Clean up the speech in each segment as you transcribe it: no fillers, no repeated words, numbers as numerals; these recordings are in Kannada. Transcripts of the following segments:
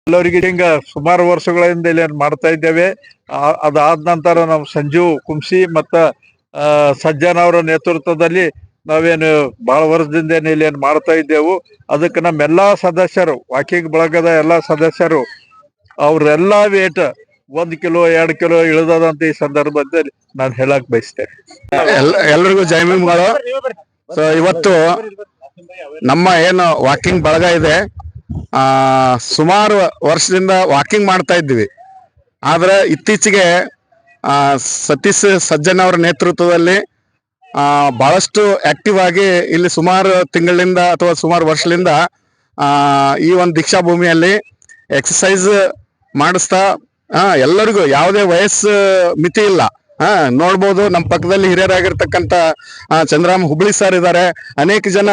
ಎಲ್ಲರಿಗೆ ಹಿಂಗ ಸುಮಾರು ವರ್ಷಗಳಿಂದ ಇಲ್ಲಿ ಮಾಡ್ತಾ ಇದ್ದೇವೆ. ಅದಾದ ನಂತರ ನಾವು ಸಂಜೀವ್ ಕುಂಸಿ ಮತ್ತ ಸಜ್ಜನ್ ಅವರ ನೇತೃತ್ವದಲ್ಲಿ ನಾವೇನು ಬಹಳ ವರ್ಷದಿಂದ ಇಲ್ಲಿ ಏನ್ ಮಾಡ್ತಾ ಇದ್ದೇವು. ಅದಕ್ಕೆ ನಮ್ಮೆಲ್ಲಾ ಸದಸ್ಯರು, ವಾಕಿಂಗ್ ಬಳಗದ ಎಲ್ಲಾ ಸದಸ್ಯರು ಅವ್ರೆಲ್ಲಾ ವೇಟ್ 1 ಕಿಲೋ 2 ಕಿಲೋ ಇಳಿದಂತ ಈ ಸಂದರ್ಭದಲ್ಲಿ ನಾನು ಹೇಳಕ್ ಬಯಸ್ತೇನೆ. ಎಲ್ರಿಗೂ ಜೈ ಭೀಮ್ಗಳು. ಸೊ ಇವತ್ತು ನಮ್ಮ ಏನು ವಾಕಿಂಗ್ ಬಳಗ ಇದೆ, ಸುಮಾರು ವರ್ಷದಿಂದ ವಾಕಿಂಗ್ ಮಾಡ್ತಾ ಇದ್ವಿ. ಆದ್ರೆ ಇತ್ತೀಚೆಗೆ ಸತೀಶ್ ಸಜ್ಜನ್ ಅವರ ನೇತೃತ್ವದಲ್ಲಿ ಬಹಳಷ್ಟು ಆಕ್ಟಿವ್ ಆಗಿ ಇಲ್ಲಿ ಸುಮಾರು ತಿಂಗಳಿಂದ ಅಥವಾ ಸುಮಾರು ವರ್ಷದಿಂದ ಈ ಒಂದು ದೀಕ್ಷಾ ಭೂಮಿಯಲ್ಲಿ ಎಕ್ಸಸೈಸ್ ಮಾಡಿಸ್ತಾ ಎಲ್ಲರಿಗೂ ಯಾವುದೇ ವಯಸ್ಸು ಮಿತಿ ಇಲ್ಲ. ನೋಡ್ಬೋದು, ನಮ್ಮ ಪಕ್ಕದಲ್ಲಿ ಹಿರಿಯರಾಗಿರ್ತಕ್ಕಂಥ ಚಂದ್ರಾಮ್ ಹುಬ್ಳಿ ಸರ್ ಇದ್ದಾರೆ, ಅನೇಕ ಜನ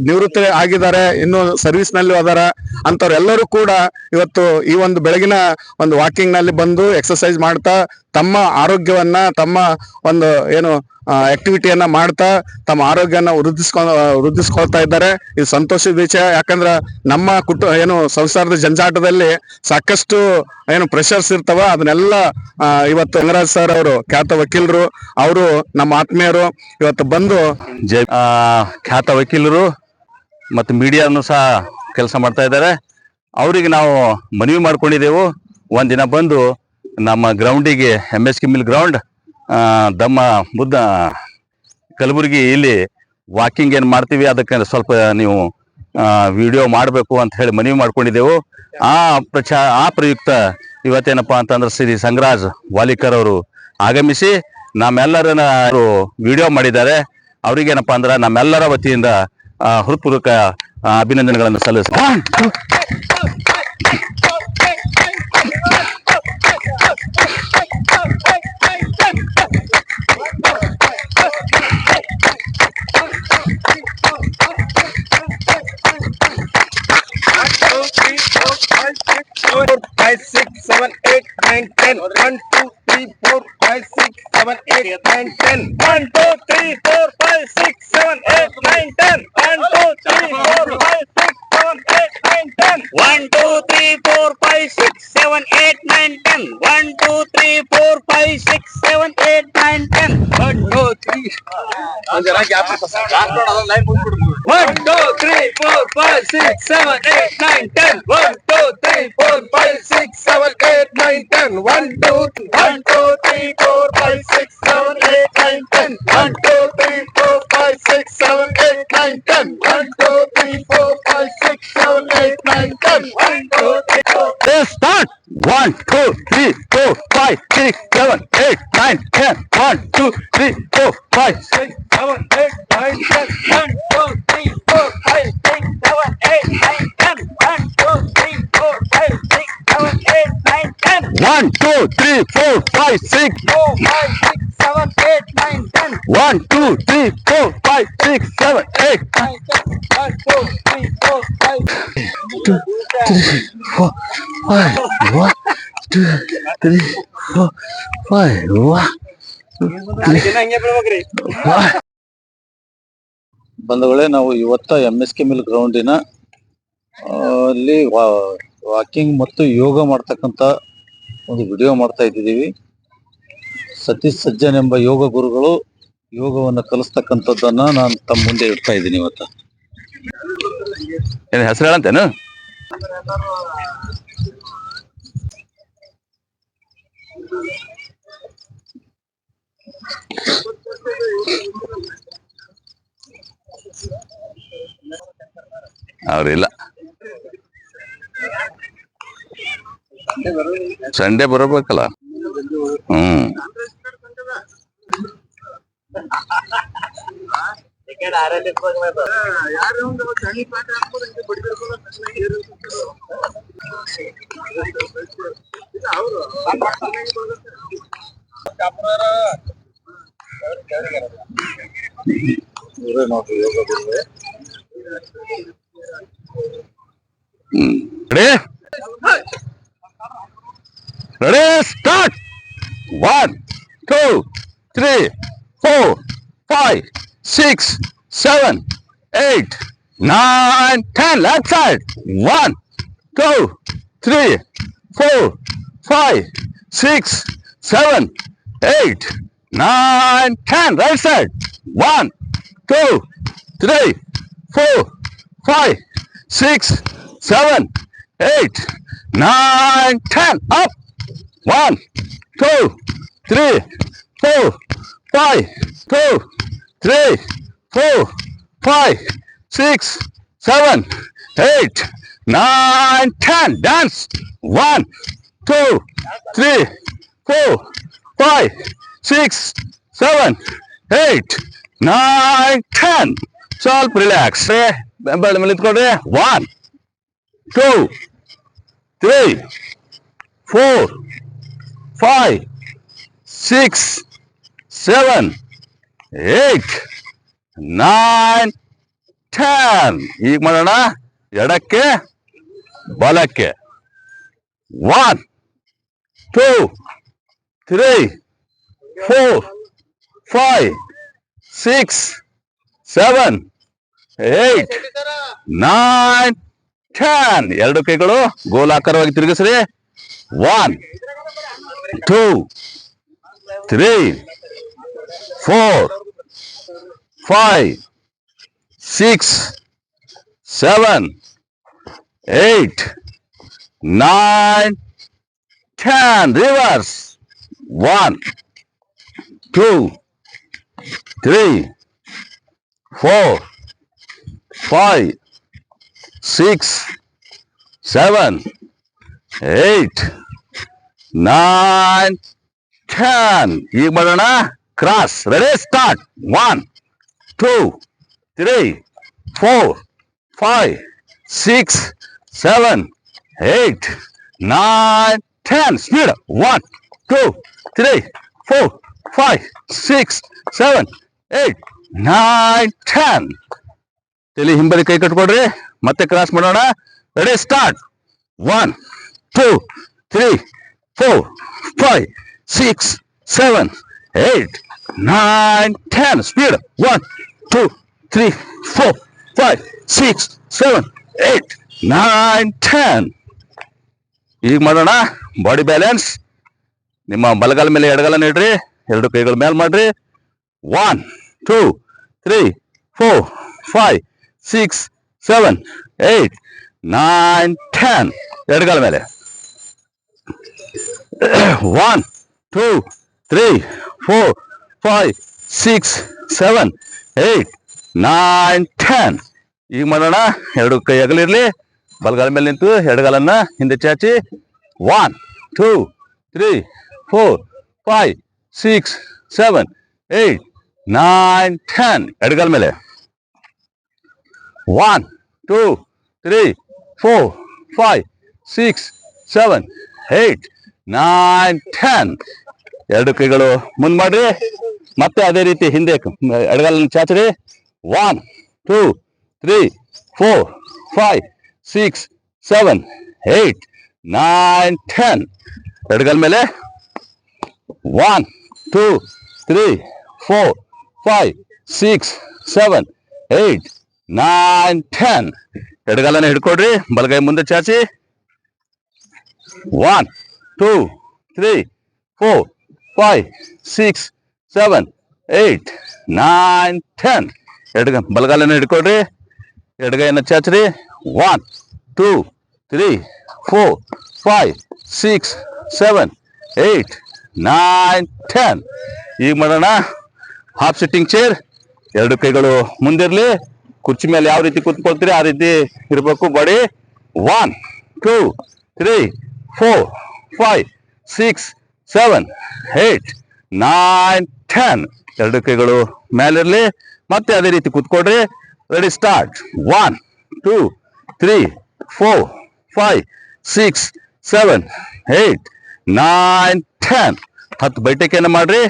ನಿವೃತ್ತಿ ಆಗಿದ್ದಾರೆ, ಇನ್ನು ಸರ್ವಿಸ್ ನಲ್ಲಿ ಅದಾರ. ಅಂತವ್ರೆಲ್ಲರೂ ಕೂಡ ಇವತ್ತು ಈ ಒಂದು ಬೆಳಗಿನ ಒಂದು ವಾಕಿಂಗ್ ನಲ್ಲಿ ಬಂದು ಎಕ್ಸರ್ಸೈಸ್ ಮಾಡ್ತಾ ತಮ್ಮ ಆರೋಗ್ಯವನ್ನ, ತಮ್ಮ ಒಂದು ಏನು ಆಕ್ಟಿವಿಟಿಯನ್ನ ಮಾಡ್ತಾ ತಮ್ಮ ಆರೋಗ್ಯನ ವೃದ್ಧಿಸ್ಕೊಳ್ತಾ ಇದ್ದಾರೆ. ಇದು ಸಂತೋಷದ ವಿಷಯ. ಯಾಕಂದ್ರ ನಮ್ಮ ಏನು ಸಂಸಾರದ ಜಂಜಾಟದಲ್ಲಿ ಸಾಕಷ್ಟು ಏನು ಪ್ರೆಷರ್ಸ್ ಇರ್ತಾವ, ಅದನ್ನೆಲ್ಲ ಇವತ್ತು ರಂಗರಾಜ್ ಸರ್ ಅವರು ಖ್ಯಾತ ವಕೀಲರು, ಅವರು ನಮ್ಮ ಆತ್ಮೀಯರು ಇವತ್ತು ಬಂದು ಖ್ಯಾತ ವಕೀಲರು ಮತ್ತು ಮೀಡಿಯಾನು ಸಹ ಕೆಲಸ ಮಾಡ್ತಾ ಇದ್ದಾರೆ. ಅವರಿಗೆ ನಾವು ಮನವಿ ಮಾಡ್ಕೊಂಡಿದ್ದೆವು, ಒಂದಿನ ಬಂದು ನಮ್ಮ ಗ್ರೌಂಡಿಗೆ MSK mill ground Dhamma Buddha Kalaburagi ಇಲ್ಲಿ ವಾಕಿಂಗ್ ಏನು ಮಾಡ್ತೀವಿ ಅದಕ್ಕೆ ಸ್ವಲ್ಪ ನೀವು ವಿಡಿಯೋ ಮಾಡಬೇಕು ಅಂತ ಹೇಳಿ ಮನವಿ ಮಾಡ್ಕೊಂಡಿದ್ದೆವು. ಆ ಪ್ರಯುಕ್ತ ಇವತ್ತೇನಪ್ಪ ಅಂತಂದ್ರೆ ಶ್ರೀ ಸಂಗರಾಜ್ ವಾಲಿಕರ್ ಅವರು ಆಗಮಿಸಿ ನಮ್ಮೆಲ್ಲರನ್ನ ವಿಡಿಯೋ ಮಾಡಿದ್ದಾರೆ. ಅವ್ರಿಗೇನಪ್ಪ ಅಂದ್ರೆ ನಮ್ಮೆಲ್ಲರ ವತಿಯಿಂದ ಹೃತ್ಪೂರ್ವಕ ಅಭಿನಂದನೆಗಳನ್ನು ಸಲ್ಲಿಸ್ತಾರೆ. 5, 6, 7, 8, 9, 10. 1, 2, 3, 4, 5, 6, 7, 8, 9, 10. 1, 2, 3, 4, 5, 6, 7, 8, 9, 10. 1, 2, 3, 4, 5, 6, 7, 8, 9, 10. 1, 2, 3, 4, 5, 6, 7, 8, 9, 10. 1, 2, 3, 4, 5, 6, 7, 8, 9, 10. 1, 2, 3. 1, 2, 3, 4, 5, 6, 7, 8, 9, 10. 1, 2, 3, 4, 5, 6, 7, 8, 9, 10. 1, 2, 3, 4, 5, 6, 7, 8, 9, 10. 1, 2, 3, 4, 5, 6, 7, 8, 9, 10. 1, 2, 3, 4, 5, 6, 7, 8, 9, 10. 1, 2, 3, 4. Let's start. 1, 2, 3, 4, 5, 6, 7, 8, 9, 10. 1, 2, 3, 4, 5, 6, 7, 8, 9, 10. 1, 2, 3, 4, 5, 6, 7, 8, 9, 10. 1, 2, 3, 4, 5, 6, 7, 8, 9, 10. 1, 2, 3, 4, 5, 6, 7, 8, 9, 10. 1, 2, 3, 4, 5, 6, 7, 8, 9, 10. 1, 2, 3, 4, 5, 2, 3, 4, 5, 1, 2, 3, 4, 5, 1, 2, 3, 4. ಬಂಧುಗಳೇ, ನಾವು ಇವತ್ತ MSK ಮಿಲ್ ಗ್ರೌಂಡಿನ ಅಲ್ಲಿ ವಾಕಿಂಗ್ ಮತ್ತು ಯೋಗ ಮಾಡ್ತಕ್ಕಂಥ ಒಂದು ವಿಡಿಯೋ ಮಾಡ್ತಾ ಇದ್ದೀವಿ. ಸತೀಶ್ ಸಜ್ಜನ್ ಎಂಬ ಯೋಗ ಗುರುಗಳು ಯೋಗವನ್ನು ಕಲಿಸ್ತಕ್ಕಂಥದ್ದನ್ನ ನಾನು ತಮ್ಮ ಮುಂದೆ ಇಡ್ತಾ ಇದ್ದೀನಿ. ಇವತ್ತು ಹೆಸರು ಹೇಳಂತೇನು? ಅವ್ರಿಲ್ಲ, ಸಂಡೇ ಬರಬೇಕಲ್ಲ. Ready, start. 1, 2, 3, 4, 5, 6, 7, 8, 9, 10. Left side. 1, 2, 3, 4, 5, 6, 7, 8, 9, 10. Right side. 1, 2, 3, 4, 5, 6, 7, 8, 9, 10. Up. 1, 2, 3, 4, 5, 2, 3, 4, 5, 6, 7, 8, 9, 10. Dance. 1, 2, 3, 4, 5, 6, 7, 8, 9, 10. ಸ್ವಲ್ಪ ರಿಲ್ಯಾಕ್ಸ್. ಬೆಂಬಲ ಮೇಲೆ ಇಟ್ಕೊಡ್ರಿ. 1, 2, 3, 4, 5, 6, 7, 8, 9, 10. ಈಗ ಮಾಡೋಣ ಎಡಕ್ಕೆ ಬಲಕ್ಕೆ. 1, 2, 3, 4, 5, 6, 7, 8, 9, 10. ಎರಡು ಕೈಗಳು ಗೋಲಾಕಾರವಾಗಿ ತಿರುಗಿಸ್ರಿ. 1, 2, 3, 4, 5, 6, 7, 8, 9, 10. Reverse. 1, 2, 3, 4, 5, 6, 7, 8, 9, 10. ಈಗ ಮಾಡೋಣ ಕ್ರಾಸ್. Ready start. 1, 2, 3, 4, 5, 6, 7, 8, 9, 10. Speed. 1, 2, 3, 4, 5, 6, 7, 8, 9, 10. ತಲೆ ಹಿಂಬದಿ ಕೈ ಕಟ್ಕೊಡ್ರಿ. ಮತ್ತೆ ಕ್ರಾಸ್ ಮಾಡೋಣ. Ready start. 1, 2, 3, 4, 5, 6, 7, 8, 9, 10. Speed. 1, 2, 3, 4, 5, 6, 7, 8, 9, 10. ಈಗ ಮಾಡೋಣ ಬಾಡಿ ಬ್ಯಾಲೆನ್ಸ್. ನಿಮ್ಮ ಬಲಗಾಲ ಮೇಲೆ ಎಡಗಾಲನ್ನ ಇಡ್ರಿ. ಎರಡು ಕೈಗಳ ಮೇಲೆ ಮಾಡ್ರಿ. 1, 2, 3, 4, 5, 6, 7, 8, 9, 10. ಎಡಗಾಲ ಮೇಲೆ. 1, 2, 3, 4, 5, 6, 7, 8, 9, 10. ಈಗ ಮಾಡೋಣ ಎರಡು ಕೈ ಅಗಲಿರ್ಲಿ. ಬಲಗಾಲ ಮೇಲೆ ನಿಂತು ಎಡಗಾಲನ್ನ ಹಿಂದೆ ಚಾಚಿ. 1, 2, 3, 4, 5, 6, 7, 8, 9, 10. ಎಡಗಾಲ ಮೇಲೆ. 1, 2, 3, 4, 5, 6, 7, 8, 9, 10. ಎರಡು ಕೈಗಳು ಮುಂದ್ ಮಾಡ್ರಿ. ಮತ್ತೆ ಅದೇ ರೀತಿ ಹಿಂದೆ ಎಡಗಾಲನ್ನು ಚಾಚ್ರಿ. 1, 2, 3, 4, 5, 6, 7, 8, 9, 10. ಎಡಗಾಲ ಮೇಲೆ. 1, 2, 3, 4, 5, 6, 7, 8, 9, 10. ಎಡಗಾಲನ್ನ ಹಿಡ್ಕೊಡ್ರಿ. ಬಲಗೈ ಮುಂದೆ ಚಾಚಿ. 1, 2, 3, 4, 5, 6, 7, 8, 9, 10. ಬಲಗಾಲನ್ನ ಹಿಡ್ಕೊಡ್ರಿ. ಎಡಗೈಯನ್ನ ಚಾಚ್ರಿ. 1, 2, 3, 4, 5, 6, 7, 8, 9, 10. ಈಗ ಮಾಡೋಣ ಹಾಫ್ ಸಿಟ್ಟಿಂಗ್ ಚೇರ್. ಎರಡು ಕೈಗಳು ಮುಂದಿರ್ಲಿ. ಕುರ್ಚಿ ಮೇಲೆ ಯಾವ ರೀತಿ ಕೂತ್ಕೊಳ್ತೀರಿ ಆ ರೀತಿ ಇರಬೇಕು ಬಾಡಿ. 1, 2, 3, 4, 5, 6, 7, 8, 9, 10. ಎರಡು ಕೈಗಳು ಮೇಲಿರ್ಲಿ. ಮತ್ತೆ ಅದೇ ರೀತಿ ಕೂತ್ಕೊಡ್ರಿ. Ready start. 1, 2, 3, 4, 5, 6, 7, 8, 9, 10. 10 ಬೈಟೆಕೆಯನ್ನು ಮಾಡ್ರಿ.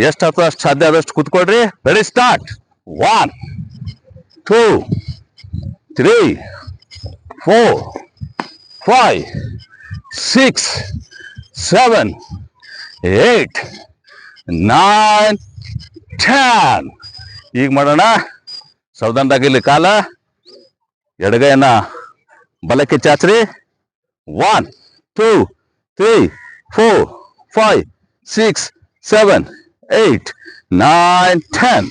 ಎಷ್ಟು ಆಗ್ತೋ ಅಷ್ಟು ಸಾಧ್ಯ ಆದಷ್ಟು ಕೂತ್ಕೊಡ್ರಿ. Ready start. 1, 2, 3, 4, 5, 6, 7, 8, 9, 10. ಈಗ ಮಾಡೋಣ ಸಾವಧಾನದಾಗಿರ್ಲಿ. ಕಾಲ ಎಡಗೈಯನ್ನ ಬಲಕ್ಕೆ ಚಾಚ್ರಿ. 1, 2, 3, 4, 5, 6, 7, 8, 9, 10.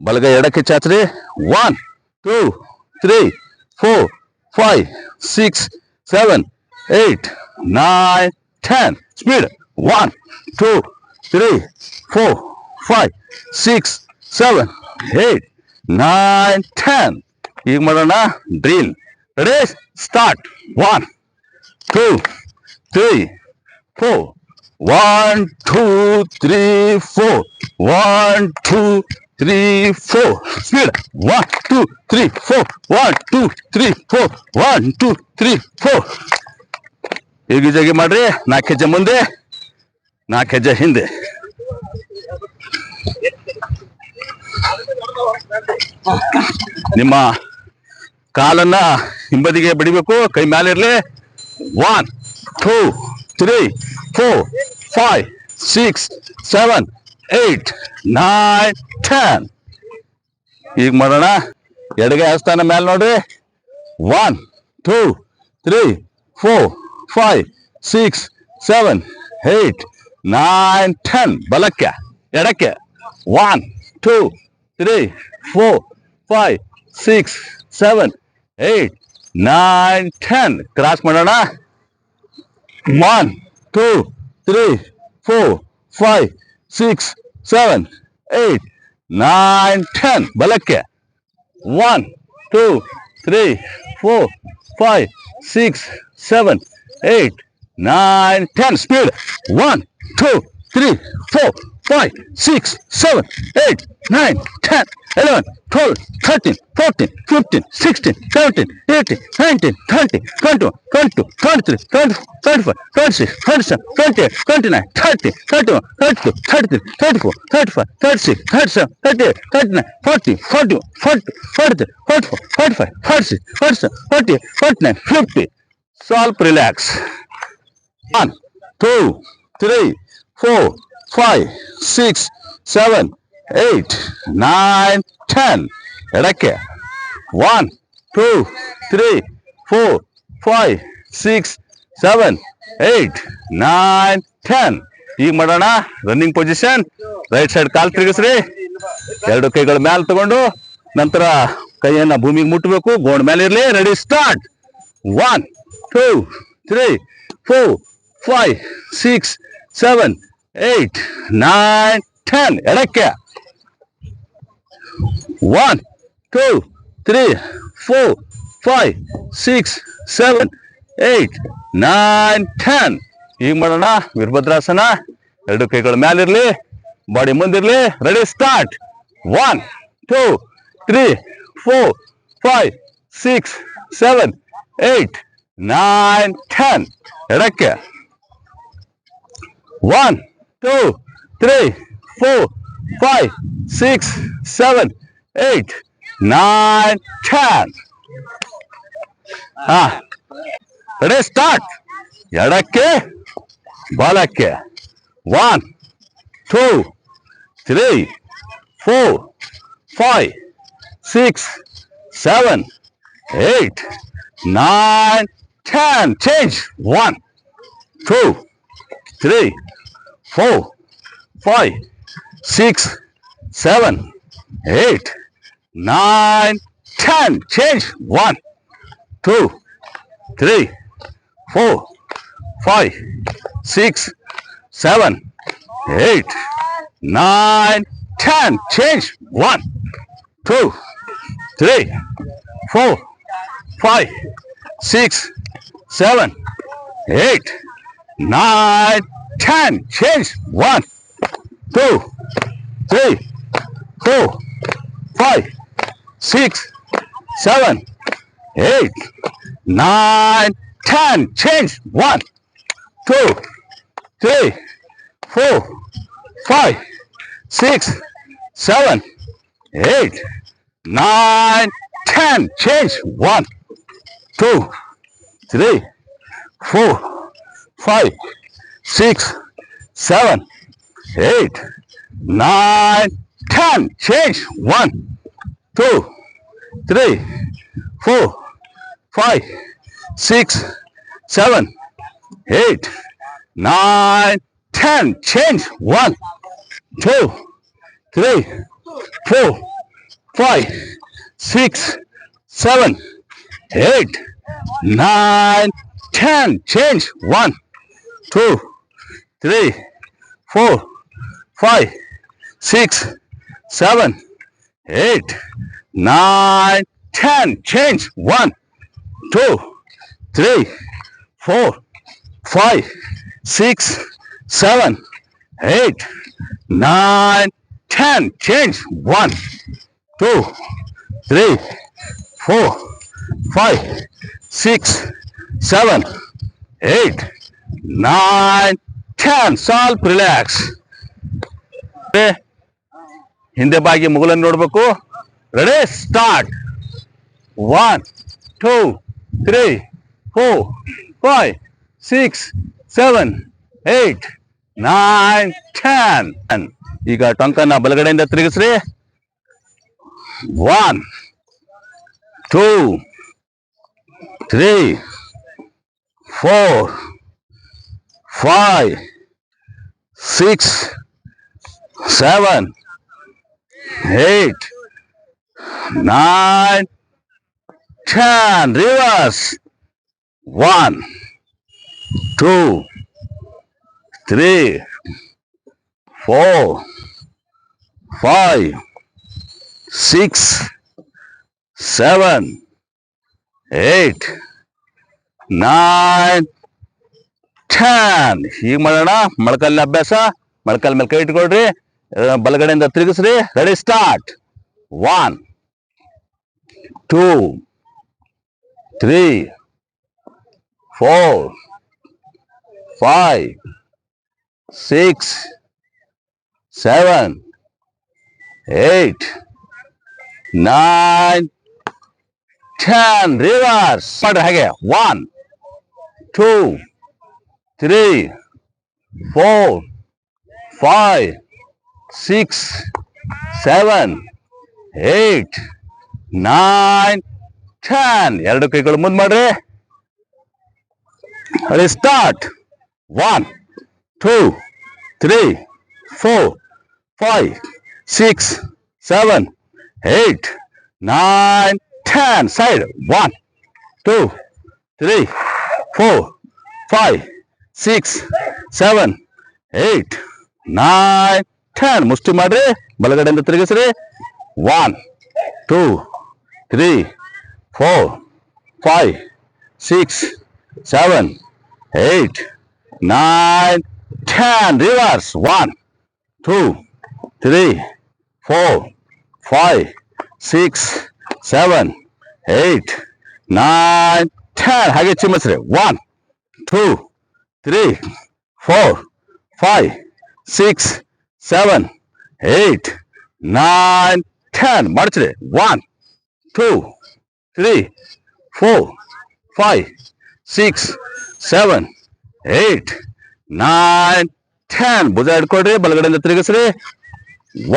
ಬಲಗೈ ಎಡಕ್ಕೆ ಚಾಚ್ರಿ. 1, 2, 3, 4, 5, 6, 7, 8, 9, 10. Speed. 1, 2, 3, 4, 5, 6, 7, 8, 9, 10. ಈಗ ಮಾಡೋಣ ಡ್ರಿಲ್. Ready start. 1, 2, 3, 4. 1, 2, 3, 4. 1, 2, 3, 4. Speed. 1, 2, 3, 4. 1, 2, 3, 4. 1, 2, 3, 4. ಈಗ ಜಾಗಿ ಮಾಡ್ರಿ. 4 ಹೆಜ್ಜೆ ಮುಂದೆ, 4 ಹೆಜ್ಜೆ ಹಿಂದೆ. ನಿಮ್ಮ ಕಾಲನ್ನ ಹಿಂಬದಿಗೆ ಬಿಡಬೇಕು. ಕೈ ಮೇಲೆ ಇರ್ಲಿ. 1, 2, 3, 4, 5, 6, 7, 8, 9, 10. ಈಗ ಮಾಡೋಣ ಎಡಗೈ ಹಸ್ತಾನ ಮೇಲೆ ನೋಡ್ರಿ. 1, 2, 3, 4, 5, 6, 7, 8, 9, 10. ಬಲಕ್ಕೆ ಎಡಕ್ಕೆ. 1, 2, 3, 4, 5, 6, 7, 8, 9, 10. ಕ್ರಾಸ್ ಮಾಡೋಣ. 1, 2, 3, 4, 5, 6, 7, 8, 9, 10. ಬಲಕ್ಕೆ. 1, 2, 3, 4, 5, 6, 7, 8, 9, 10. Speed. 1, 2, 3, 4, 5, 6, 7, 8, 9, 10, 11, 12, 13, 14, 15, 16, 17, 18, 19, 20, 21, 22, 23, 24, 25, 26, 27, 28, 29, 30, 31, 32, 33, 34, 35, 36, 37, 38, 39, 40, 41, 42, 43, 44, 45, 46, 47, 48, 49, 50. ಸ್ವಲ್ಪ ರಿಲ್ಯಾಕ್ಸ್. 1, 2, 3, 4, 5, 6, 7, 8, 9, 10. ಎಡಕ್ಕೆ. 1, 2, 3, 4, 5, 6, 7, 8, 9, 10. ಈಗ ಮಾಡೋಣ running position. Right side call ತಿರುಗಿಸ್ರಿ. ಎರಡು ಕೈಗಳ ಮ್ಯಾಲ ತಗೊಂಡು ನಂತರ ಕೈಯನ್ನ ಭೂಮಿಗೆ ಮುಟ್ಟಬೇಕು. ಗೋಣ್ ಮೇಲೆ ಇರ್ಲಿ. Ready start. 1, 2, 3, 4, 5, 6, 7, 8, 9, 10. ಎಡಕ್ಕೆ. 1, 2, 3, 4, 5, 6, 7, 8, 9, 10. ಈಗ ಮಾಡೋಣ ವೀರಭದ್ರಾಸನ. ಎರಡು ಕೈಗಳ ಮ್ಯಾಲಿರ್ಲಿ. ಬಾಡಿ ಮುಂದಿರ್ಲಿ. Ready start. 1, 2, 3, 4, 5, 6, 7, 8, 9, 10. ಎಡಕ್ಕೆ. 1, 2, 3, 4, 5, 6, 7, 8, 9, 10. Ready start. ಎಡಕ್ಕೆ ಬಲಕ್ಕೆ. 1, 2, 3, 4, 5, 6, 7, 8, 9, 10. Change. 1, 2, 3, 4, 5, 6, 7, 8, 9, 10. Change. 1, 2, 3, 4, 5, 6, 7, 8, 9, 10. Change. 1, 2, 3, 4, 5, 6, 7, 8, 9, 10. Change. 1, 2, 3, 4, 5, 6, 7, 8, 9, 10. Change. 1, 2, 3, 4, 5, 6, 7, 8, 9, 10. Change. 1, 2, 3, 4, 5, 6, 7, 8, 9, 10. Change. 1, 2, 3, 4, 5, 6, 7, 8, 9, 10. Change. 1, 2, 3, 4, 5, 6, 7, 8, 9, 10. Change. 1, 2, 3, 4, 5, 6, 7, 8, 9, 10. Change. 1, 2, 3, 4, 5, 6, 7, 8, 9, 10. Change. 1, 2, 3, 4, 5, 6, 7, 8, 9, 10. ಸ್ವಲ್ಪ ರಿಲ್ಯಾಕ್ಸ್. ಹಿಂದೆ ಬಾಗಿ ಮುಗುಲನ್ನು ನೋಡ್ಬೇಕು. Ready start. 1, 2, 3, 4, 5, 6, 7, 8, 9, 10. ಈಗ ಟೊಂಕನ್ನ ಬಲಗಡೆಯಿಂದ ತಿರುಗಿಸ್ರಿ. 1, 2, 3, 4, 5, 6, 7, 8, 9, 10. Reverse. 1, 2, 3, 4, 5, 6, 7, 8, 9, 10. ಹೀಗೆ ಮಾಡೋಣ. ಮೊಳಕಲ್ಲಿನ ಅಭ್ಯಾಸ. ಮೊಳಕಲ್ ಮೇಲೆ ಕೈ ಇಟ್ಕೊಳ್ರಿ. ಬಲಗಡೆಯಿಂದ ತಿರುಗಿಸ್ರಿ. Ready start. 1, 2, 3, 4, 5, 6, 7, 8, 9, 10. ರಿವರ್ಸ್ ಮಾಡ್ರಿ ಹಾಗೆ. 1, 2, 3, 4, 5, 6, 7, 8, 9, 10. ಎರಡು ಕೈಗಳು ಮುಂದೆ ಮಾಡ್ರಿ. Ready start. 1, 2, 3, 4, 5, 6, 7, 8, 9, 10. Side. 1, 2, 3, 4, 5, 6, 7, 8, 9, 10. ಮುಷ್ಟಿ ಮಾಡ್ರಿ. ಬಲಗಡೆಯಿಂದ ತಿರುಗಿಸ್ರಿ. 1, 2, 3, 4, 5, 6, 7, 8, 9, 10. Reverse. 1, 2, 3, 4, 5, 6, 7, 8, 9, 10. ಹಾಗೆ ಚಿಮ್ಮಸ್ರಿ. 1, 2, 3, 4, 5, 6, 7, 8, 9, 10. ಮಾಡ್ಸ್ರಿ. 1, 2, 3, 4, 5, 6, 7, 8, 9, 10. ಭುಜ ಹಿಡ್ಕೊಡ್ರಿ. ಬಲಗಡೆಯಿಂದ ತಿರುಗಿಸ್ರಿ.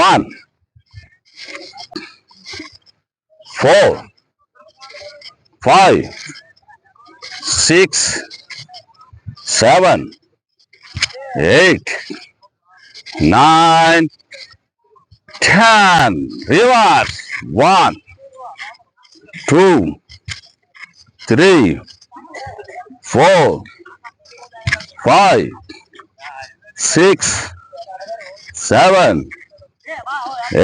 1, 4, 5, 6, 7, 8, 9, 10. Reverse. 1, 2, 3, 4, 5, 6, 7,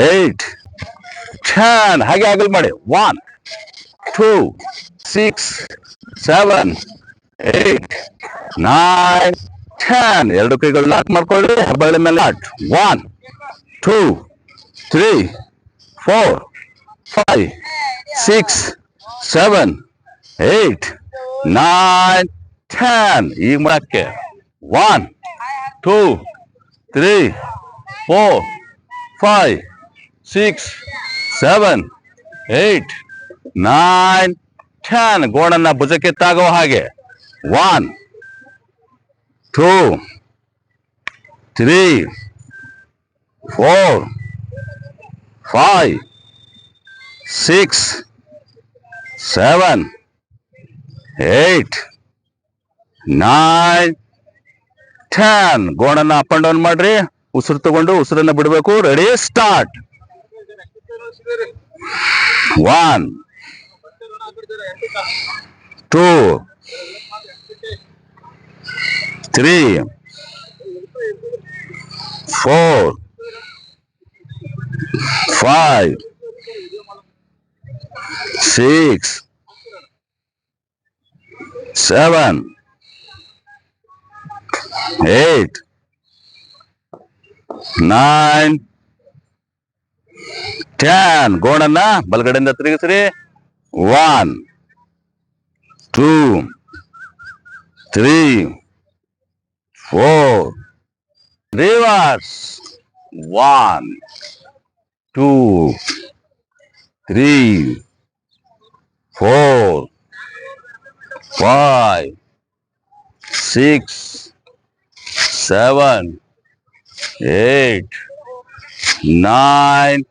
8, 10. ಹಾಗೆ ಆಗಲ್ ಮಾಡಿ. 1, 2, 6, 7, 8, 9, 10. ಎರಡು ಕೈಗಳು ಲಾಕ್ ಮಾಡ್ಕೊಳ್ಳಿ. ಹೆಬ್ಬಗಳ ಮೇಲೆ ಲಾಟ್. 1, 2, 3, 4, 5, 6, 7, 8, 9, 10. ಈಗ ಮಾಡಕ್ಕೆ. 1, 2, 3, 4, 5, 6, 7, 8, 9, 10. ಗೋಣನ್ನ ಭುಜಕ್ಕೆ ತಾಗೋ ಹಾಗೆ. 1, 2, 3, 4, 5, 6, 7, 8, 9, 10 ಗೋಣನ್ನ ಅಪ್ ಅಂಡ್ ಡೌನ್ ಮಾಡ್ರಿ. ಉಸಿರು ತಗೊಂಡು ಉಸಿರನ್ನ ಬಿಡಬೇಕು. Ready start. 1 2 3 4 5 6 7 8 9 10 ಗೋಣನ್ನ ಬಲಗಡೆಯಿಂದ ತಿರುಗಿಸ್ರಿ. 1 2 3 4 ರಿವರ್ಸ್. 1 2 3 4 5 6 7 8 9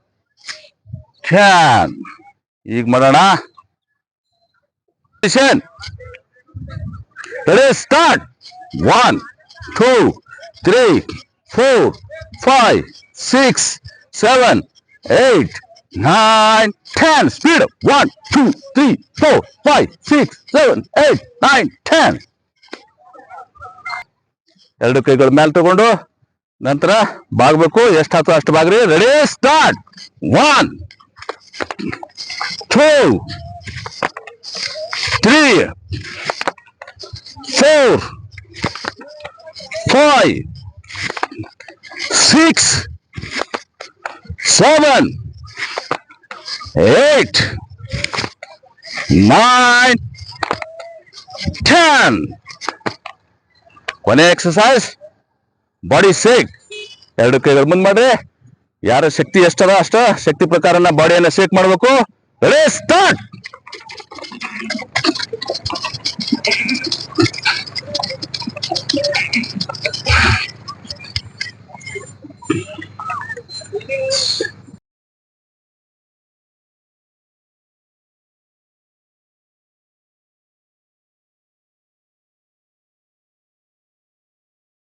10 ಈಗ ಮಾಡೋಣ. Ready start. 1 2 3 4 5 6 7 8 9 10 ಸ್ಪೀಡ್. 1 2 3 4 5 6 7 8 9 10. ಎರಡು ಕೈಗಳ ಮೇಲೆ ತಗೊಂಡು ನಂತರ ಬಾಗ್ಬೇಕು. ಎಷ್ಟಾಯ್ತು ಅಷ್ಟು ಬಾಗ್ರಿ. Ready start. 1 2 3 4 5 6 7 8 9 10. ಕೊನೆ ಎಕ್ಸಸೈಸ್ ಬಾಡಿ ಶೇಕ್. ಎರಡು ಕೈಗಳು ಮುಂದ್ ಮಾಡ್ರಿ. ಯಾರ ಶಕ್ತಿ ಎಷ್ಟದ ಅಷ್ಟ ಶಕ್ತಿ ಪ್ರಕಾರನ ಬಾಡಿಯನ್ನ ಶೇಕ್ ಮಾಡಬೇಕು. Ready start.